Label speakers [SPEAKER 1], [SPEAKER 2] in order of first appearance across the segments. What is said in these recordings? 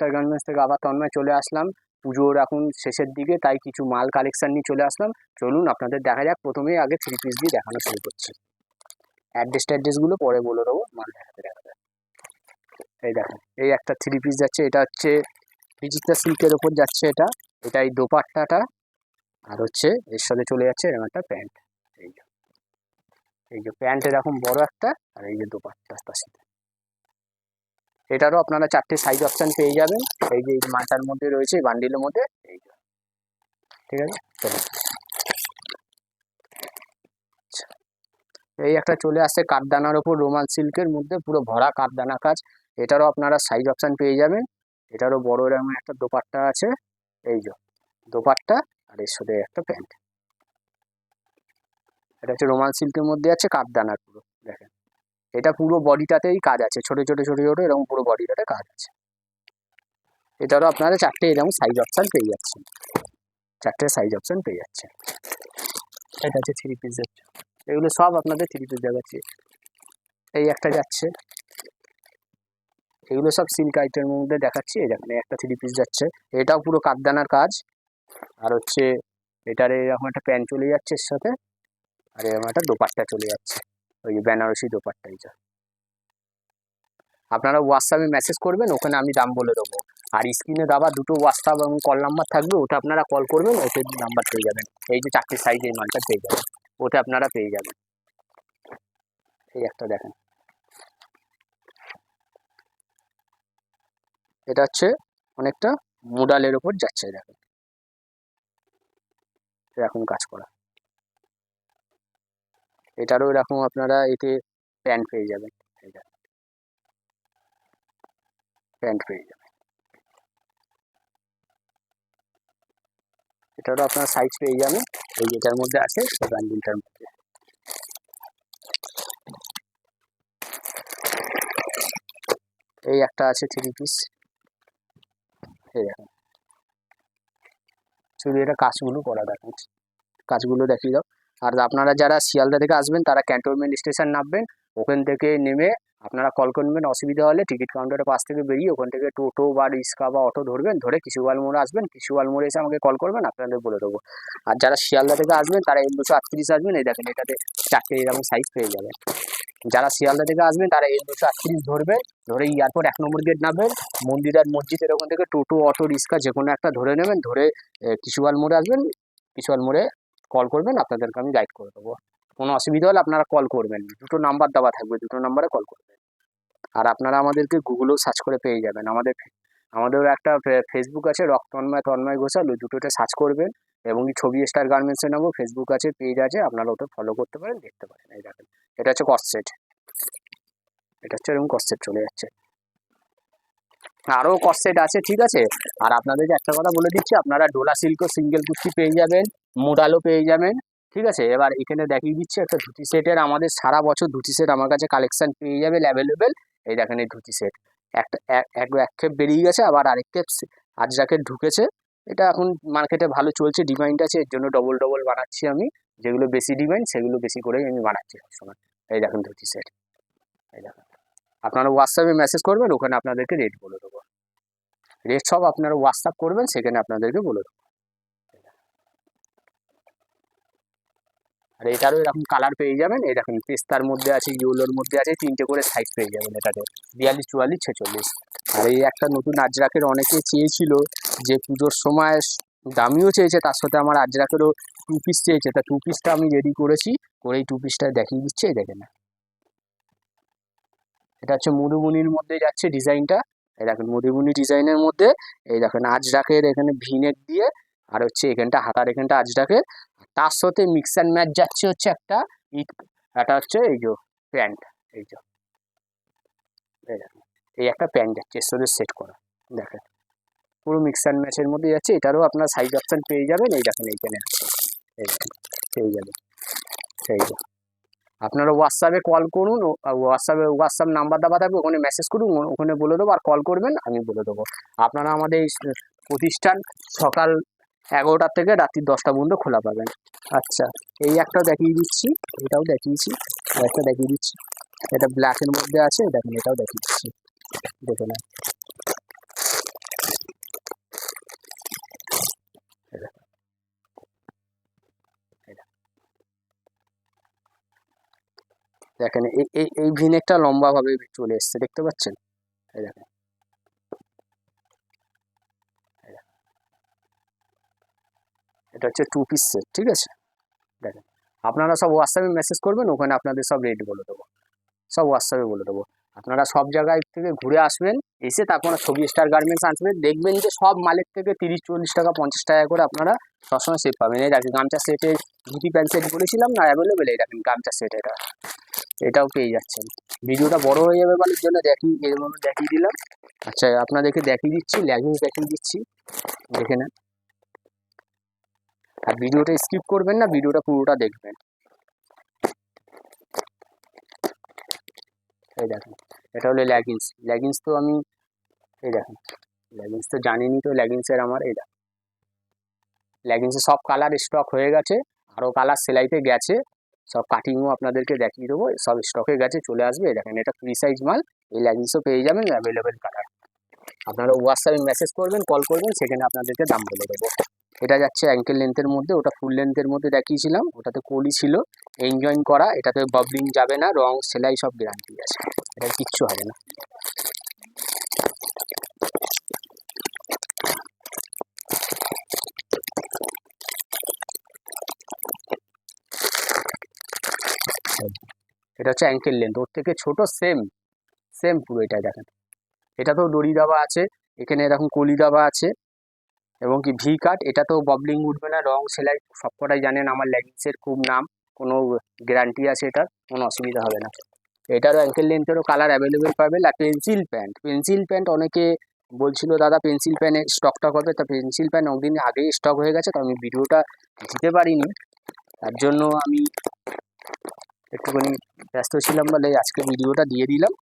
[SPEAKER 1] Star garments থেকে আবার তন্ময় চলে আসলাম পুজোর এখন শেষের দিকে, তাই কিছু মাল কালেকশন নিয়ে চলে আসলাম। চলুন আপনাদের দেখা যাক। প্রথমেই আগে 3 পিস দিয়ে দেখানো শুরু করছি। অ্যাড্রেসগুলো পরে বলে দেবো, মাল দেখাতে। এই দেখেন, এই একটা 3 পিস যাচ্ছে, এটা হচ্ছে ডিজিটাল সিল্কের ওপর যাচ্ছে। এটা এই দোপাট্টাটা, আর হচ্ছে এর সাথে চলে যাচ্ছে এরকম একটা প্যান্ট। এই যে প্যান্ট এরকম বড় একটা, আর এই যে দোপাট্টা তার সাথে। এটারও আপনারা 4টে সাইজ অপশান পেয়ে যাবেন। এই যে এই মালটার মধ্যে রয়েছে, বান্ডিলের মধ্যে। এই যে ঠিক আছে, চলো। এই একটা চলে আসছে কাঠদানার ওপর রোমাল সিল্কের মধ্যে, পুরো ভরা কাঠদানা কাজ। এটারও আপনারা সাইজ অপশান পেয়ে যাবেন। এটারও বড় এরকম একটা দোপাট্টা আছে। এই যে দোপাট্টা, আর এর সাথে একটা প্যান্ট। এটা হচ্ছে রোমাল সিল্কের মধ্যে আছে, কাঠদানার পুরো। দেখেন, এটা পুরো বডিটাতেই কাজ আছে, ছোট ছোট এরকম পুরো বডিটাতে কাজ আছে। এটারও আপনারা 4টে এরকম সাইজ অপশান পেয়ে যাচ্ছেন। 4টে সাইজ অপশান পেয়ে যাচ্ছে। এটা হচ্ছে 3 পিস যাচ্ছে। এগুলো সব আপনাদের 3 পিস দেখাচ্ছি। এই একটা যাচ্ছে, এগুলো সব সিল্ক আইটেমের মধ্যে দেখাচ্ছি। এই দেখেন, একটা 3 পিস যাচ্ছে, এটাও পুরো কাঠদানার কাজ। আর হচ্ছে এটার এরকম একটা প্যান্ট চলে যাচ্ছে এর সাথে, আর এরকম একটা দোপাট্টা চলে যাচ্ছে, ওই যে বেনারসি দোপাট্টা। এইটা আপনারা হোয়াটসঅ্যাপে মেসেজ করবেন, ওখানে আমি দাম বলে দেবো। আর স্ক্রিনে দেওয়া দুটো হোয়াটসঅ্যাপ এবং কল নাম্বার থাকবে, ওটা আপনারা কল করবেন, ওতে নাম্বার পেয়ে যাবেন। এই যে 4টে সাইজ এই মালটা পেয়ে যাবেন, ওতে আপনারা পেয়ে যাবেন। এই একটা দেখেন, এটা হচ্ছে অনেকটা মোডালের ওপর যাচ্ছে। দেখেন, এরকম কাজ করা। এটারও এরকম আপনারা এতে প্যান্ট পেয়ে যাবেন। এটা প্যান্ট পেয়ে যাবেন। এটারও আপনারা সাইজ পেয়ে যাবেন, এই যেটার মধ্যে আছে ব্যান্ডিলটার মধ্যে। এই একটা আছে 3 পিস। এই দেখেন, শুধু এটা কাজগুলো করা, দেখেন কাজগুলো দেখিয়ে দাও। আর আপনারা যারা শিয়ালদা থেকে আসবেন, তারা ক্যান্টনমেন্ট স্টেশন নামবেন, ওখান থেকে নেমে আপনারা কল করবেন। অসুবিধা হলে টিকিট কাউন্টারের পাশ থেকে বেরিয়ে ওখান থেকে টোটো বা রিক্সা বা অটো ধরবেন, ধরে কিশুয়াল মোড়ে আসবেন। কিশুয়াল মোড়ে এসে আমাকে কল করবেন, আপনাদের বলে দেবো। আর যারা শিয়ালদা থেকে আসবেন, তারা 238 আসবেন। এই দেখেন, এটাতে 4টে এরকম সাইজ পেয়ে যাবেন। যারা শিয়ালদা থেকে আসবেন, তারা 238 ধরবে, ধরে এয়ারপোর্ট 1 নম্বর গেট নামবেন। মসজিদের ওখান থেকে টোটো অটো রিক্সা যে কোনো একটা ধরে নেবেন, ধরে কিশুয়াল মোড়ে আসবেন। কিশুয়াল মোড়ে কল করবেন, আপনাদেরকে আমি গাইড করে দেবো। কোনো অসুবিধা হলে আপনারা কল করবেন, দুটো নাম্বার দেওয়া থাকবে, দুটো নাম্বারে কল করবেন। আর আপনারা আমাদেরকে গুগলেও সার্চ করে পেয়ে যাবেন। আমাদেরও একটা ফেসবুক আছে, তন্ময় ঘোষাল, ওই দুটোতে সার্চ করবেন। এবং ছবি স্টার গার্মেন্টসে নেবো, ফেসবুক আছে, পেজ আছে, আপনারা ওটা ফলো করতে পারেন, দেখতে পারেন। এই দেখেন, এটা হচ্ছে কসসেট। এটা হচ্ছে এরকম কসসেট চলে যাচ্ছে। আরও কসসেট আছে, ঠিক আছে। আর আপনাদেরকে একটা কথা বলে দিচ্ছি, আপনারা ডোলা সিল্কও সিঙ্গেল কুর্তি পেয়ে যাবেন, মোডালও পেয়ে যাবেন, ঠিক আছে। এবার এখানে দেখিয়ে দিচ্ছি একটা ধুতি সেটের। আমাদের সারা বছর ধুতি সেট আমার কাছে কালেকশন পেয়ে যাবেন অ্যাভেলেবেল। এই দেখেন, এই ধুতি সেট একটা এক খেপ বেরিয়ে গেছে, আবার আরেক খেপ আজরাকের ঢুকেছে। এটা এখন মার্কেটে ভালো চলছে, ডিমান্ড আছে, এর জন্য ডবল ডবল বানাচ্ছি আমি। যেগুলো বেশি ডিমান্ড সেগুলো বেশি করেই আমি বানাচ্ছি সবসময়। এই দেখেন ধুতি সেট। এই দেখেন, আপনারা হোয়াটসঅ্যাপে মেসেজ করবেন, ওখানে আপনাদেরকে রেট বলে দেবো। রেট সব আপনারা হোয়াটসঅ্যাপ করবেন, সেখানে আপনাদেরকে বলে দেবো। আর এটারও এরকম কালার পেয়ে যাবেন। এই দেখেন, পেস্তার মধ্যে আছে, ইউলোর মধ্যে আছে, 3টে করে সাইজ পেয়ে যাবেন এটাতে, 42, 44, 46। আর এই একটা নতুন আজরাকের অনেকে চেয়েছিল, যে পুজোর সময় দামিও চেয়েছে, তার সাথে আমার আজরাকেরও 2 পিস চেয়েছে। তা 2 পিসটা আমি রেডি করেছি, করে এই 2 পিসটা দেখিয়ে দিচ্ছি। এই দেখেন, এটা হচ্ছে মধুবনির মধ্যে যাচ্ছে ডিজাইনটা। এই দেখেন, মধুবনি ডিজাইনের মধ্যে। এই দেখেন, আজরাকের এখানে ভিনেক দিয়ে, আর হচ্ছে এখানটা হাতার এখানটা আজরাকের। তার সাথে মিক্স অ্যান্ড ম্যাচ যাচ্ছে হচ্ছে একটা এটা হচ্ছে এই যে প্যান্ট। এই যে এই দেখেন, এই একটা প্যান্ট যাচ্ছে এর সাথে সেট করা। দেখেন, পুরো মিক্স অ্যান্ড ম্যাচের মধ্যে যাচ্ছে। এটারও আপনার সাইজ অপশান পেয়ে যাবেন। এই দেখেন, এইখানে আছে, এই দেখেন পেয়ে যাবেন। এই যে আপনারা হোয়াটসঅ্যাপে কল করুন, হোয়াটসঅ্যাপ নাম্বার দেওয়া থাকবে, ওখানে মেসেজ করুন, ওখানে বলে দেবো। আর কল করবেন, আমি বলে দেবো। আপনারা আমাদের এই প্রতিষ্ঠান সকাল 11টা থেকে রাত্রি 10টা পর্যন্ত খোলা পাবেন। আচ্ছা, এই একটাও দেখিয়ে দিচ্ছি, এটাও দেখিয়েছি, একটা দেখিয়ে দিচ্ছি। এটা ব্ল্যাকের মধ্যে আছে, দেখেন, এটাও দেখিয়ে দিচ্ছি, দেখে নেন। দেখেন এই এই এই ভিনেকটা লম্বাভাবে চলে এসছে, দেখতে পাচ্ছেন? এই দেখেন, এই দেখেন। এটা হচ্ছে 2 পিস সেট, ঠিক আছে? দেখেন, আপনারা সব হোয়াটসঅ্যাপে মেসেজ করবেন, ওখানে আপনাদের সব রেট বলে দেবো, সব হোয়াটসঅ্যাপে বলে দেবো। আপনারা সব জায়গায় থেকে ঘুরে আসবেন, এসে তারপর ছবি স্টার গার্মেন্টস আসবেন, দেখবেন যে সব মালের থেকে 30-40 টাকা 50 টাকা করে আপনারা সবসময় সেট পাবেন। এই দেখেন গামছা সেটে ধুতি প্যান্ট সেট বলেছিলাম না অ্যাভেলেবেল, এই দেখেন গামছা সেট এটা, এটাও পেয়ে যাচ্ছেন। ভিডিওটা বড় হয়ে যাবে বলার জন্য এর মধ্যে দেখিয়ে দিলাম। আচ্ছা, আপনাদেরকে দেখিয়ে দিচ্ছি, লেগিংস দেখিয়ে দিচ্ছি, দেখে নেন। আর ভিডিওটা স্কিপ করবেন না, ভিডিওটা পুরোটা দেখবেন। এই দেখেন, এটা হলো লেগিংস। লেগিংস তো আমি, এই দেখেন, লেগিংস তো জানিনি তো লেগিংসের আমার, এই দেখেন লেগিংসের সব কালার স্টক হয়ে গেছে, আরও কালার সেলাইতে গেছে, সব কাটিংও আপনাদেরকে দেখিয়ে দেবো, সব স্টকে গেছে, চলে আসবে। এই দেখেন, এটা ফ্রি সাইজ মাল, এই লেগিংসও পেয়ে যাবেন অ্যাভেলেবেল কালার। আপনারা হোয়াটসঅ্যাপে মেসেজ করবেন, কল করবেন, সেখানে আপনাদেরকে দাম বলে দেবো। এটা যাচ্ছে অ্যাঙ্কেল লেন্থের মধ্যে, ওটা ফুল লেন্থের মধ্যে দেখিয়েছিলাম, ওটাতে কলি ছিল এনজয়েন করা, এটাতে বাবলিং যাবে না, রং সেলাই সব গ্যারান্টি আছে, এটা কিচ্ছু হবে না। এটা হচ্ছে অ্যাঙ্কেল লেন্থ, ওর থেকে ছোট, সেম সেম পুরো। এটা দেখেন, এটাতেও দড়ি দেওয়া আছে, এখানে এরকম কলি দেওয়া আছে, এবং কি ভি কাট, এটাতেও ববলিং উঠবে না, রং সেলাই সবকটাই জানেন আমার লেগিংসের খুব নাম, কোনো গ্যারান্টি আছে, এটার কোনো অসুবিধা হবে না। এটারও অ্যাঙ্কেল লেন্থেরও কালার অ্যাভেলেবেল পাবেন। আর পেন্সিল প্যান্ট অনেকে বলছিল দাদা পেন্সিল প্যান্টের স্টকটা কবে, তা পেন্সিল প্যান্ট অনেকদিন আগেই স্টক হয়ে গেছে, তো আমি ভিডিওটা দিতে পারিনি, তার জন্য আমি একটুখানি ব্যস্ত ছিলাম বলে আজকে ভিডিওটা দিয়ে দিলাম।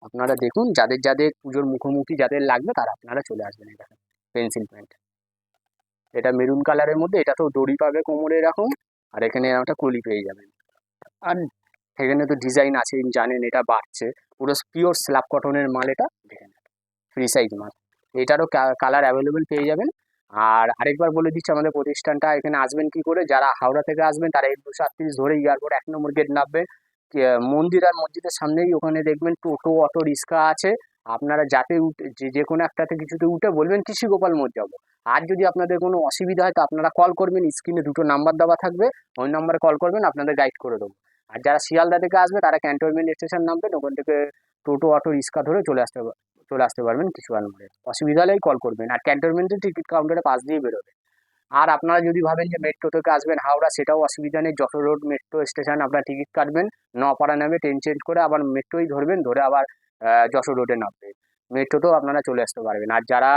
[SPEAKER 1] আপনারা দেখুন, যাদের যাদের পুজোর মুখোমুখি যাদের লাগবে তারা আপনারা চলে আসবেন। এই দেখেন পেন্সিল প্যান্ট, এটা মেরুন কালারের মধ্যে, এটাতেও দড়ি পাবে কোমরে এরকম, আর এখানে একটা কলি পেয়ে যাবেন। আর এখানে তো ডিজাইন আছে জানেন, এটা বাড়ছে, পুরো পিওর স্ল্যাব কটনের মাল, এটা দেখেন ফ্রি সাইজ মাল, এটারও কালার অ্যাভেলেবেল পেয়ে যাবেন। আর আরেকবার বলে দিচ্ছি আমাদের প্রতিষ্ঠানটা, এখানে আসবেন কি করে, যারা হাওড়া থেকে আসবেন তারা 238 ধরে এয়ারপোর্ট 1 নম্বর গেট নামবেন, মন্দির আর মসজিদের সামনেই ওখানে দেখবেন টোটো অটো রিক্সা আছে, আপনারা যাতে উঠে যে কোনো একটাতে কিছুতে উঠে বলবেন কৃষি গোপাল মোড় যাবো। আর যদি আপনাদের কোনো অসুবিধা হয় তো আপনারা কল করবেন, স্ক্রিনে 2টো নাম্বার দেওয়া থাকবে, ওই নাম্বারে কল করবেন, আপনাদের গাইড করে দেবো। আর যারা শিয়ালদা থেকে আসবে তারা ক্যান্টনমেন্ট স্টেশন নামবেন, ওখান থেকে টোটো অটো রিক্সা ধরে চলে আসতে পারবেন কিছুক্ষণ মোড়ে। অসুবিধা হলেই কল করবেন। আর ক্যান্টনমেন্টের টিকিট কাউন্টারে পাশ দিয়ে বেরোবে। আর আপনারা যদি ভাবেন যে মেট্রো থেকে আসবেন হাওড়া, সেটাও অসুবিধা নেই, যশোর রোড মেট্রো স্টেশন আপনারা টিকিট কাটবেন, নপাড়া নামে ট্রেন চেঞ্জ করে আবার মেট্রোই ধরবেন, ধরে আবার যশোর রোডে নামবে, মেট্রোতেও আপনারা চলে আসতে পারবেন। আর যারা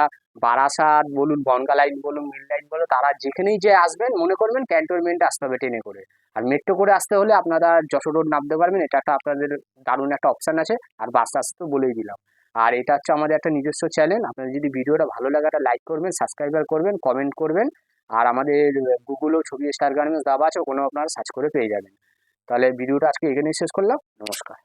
[SPEAKER 1] বারাসাত বলুন, বনগা লাইন বলুন, মিল লাইন বলুন, তারা যেখানেই যে আসবেন মনে করবেন ক্যান্টনমেন্টে আসতে হবে ট্রেনে করে। আর মেট্রো করে আসতে হলে আপনারা যশোর রোড নামতে পারবেন, এটা একটা আপনাদের দারুণ একটা অপশান আছে। আর বাস আসতে তো বলেই দিলাম। আর এটা হচ্ছে আমাদের একটা নিজস্ব চ্যানেল, আপনাদের যদি ভিডিওটা ভালো লাগে একটা লাইক করবেন, সাবস্ক্রাইবার করবেন, কমেন্ট করবেন। আর আমাদের গুগলেও ছবি স্টার গার্মেন্টস দেওয়া আছে, ওখানেও আপনারা সার্চ করে পেয়ে যাবেন। তাহলে ভিডিওটা আজকে এখানেই শেষ করলাম, নমস্কার।